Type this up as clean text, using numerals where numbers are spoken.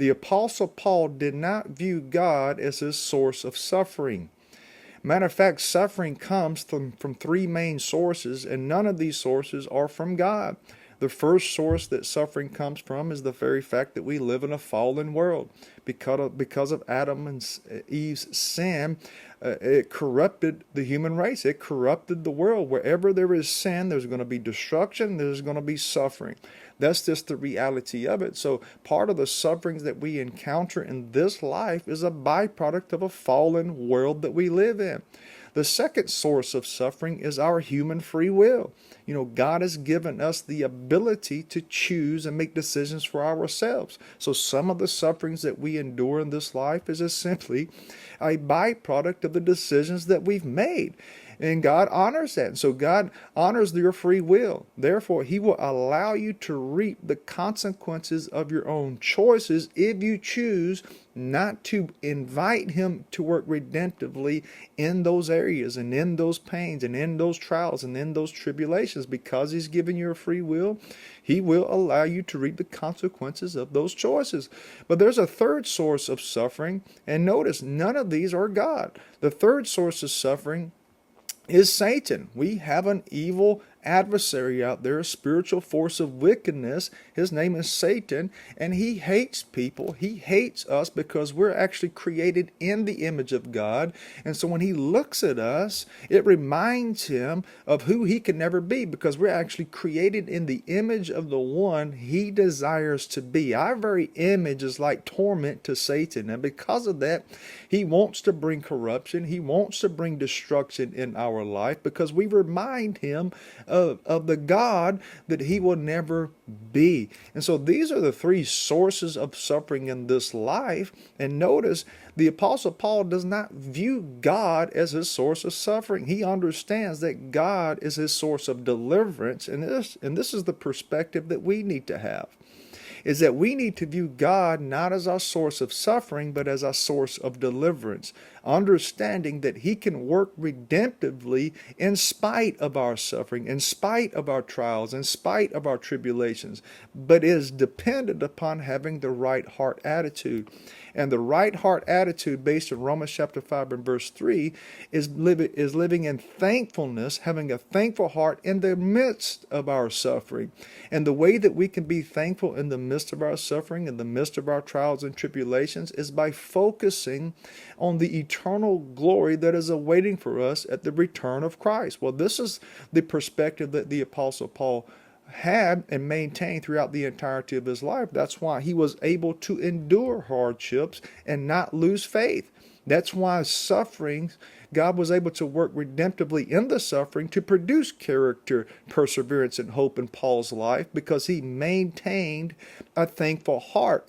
The Apostle Paul did not view God as his source of suffering. Matter of fact, suffering comes from three main sources, and none of these sources are from God. The first source that suffering comes from is the very fact that we live in a fallen world. Because of Adam and Eve's sin, it corrupted the human race. It corrupted the world. Wherever there is sin, there's going to be destruction, there's going to be suffering. That's just the reality of it. So part of the sufferings that we encounter in this life is a byproduct of a fallen world that we live in. The second source of suffering is our human free will. God has given us the ability to choose and make decisions for ourselves. So some of the sufferings that we endure in this life is just simply a byproduct of the decisions that we've made. And God honors that. So God honors your free will. Therefore, He will allow you to reap the consequences of your own choices if you choose not to invite Him to work redemptively in those areas and in those pains and in those trials and in those tribulations. Because He's given you a free will, He will allow you to reap the consequences of those choices. But there's a third source of suffering, and notice none of these are God. The third source of suffering is Satan. We have an evil adversary out there, a spiritual force of wickedness. His name is Satan, and he hates people. He hates us because we're actually created in the image of God. And so when he looks at us, it reminds him of who he can never be, because we're actually created in the image of the one he desires to be. Our very image is like torment to Satan, and because of that, he wants to bring corruption. He wants to bring destruction in our life because we remind him of the God that he will never be. And so these are the three sources of suffering in this life. And notice the Apostle Paul does not view God as his source of suffering. He understands that God is his source of deliverance. And this is the perspective that we need to have, is that we need to view God not as our source of suffering, but as our source of deliverance, understanding that He can work redemptively in spite of our suffering, in spite of our trials, in spite of our tribulations, but is dependent upon having the right heart attitude. And the right heart attitude, based on Romans chapter 5 and verse 3, is living in thankfulness, having a thankful heart in the midst of our suffering. And the way that we can be thankful in the midst of our suffering, in the midst of our trials and tribulations, is by focusing on the eternal glory that is awaiting for us at the return of Christ. Well, this is the perspective that the Apostle Paul had and maintained throughout the entirety of his life. That's why he was able to endure hardships and not lose faith. That's why sufferings, God was able to work redemptively in the suffering to produce character, perseverance, and hope in Paul's life, because he maintained a thankful heart.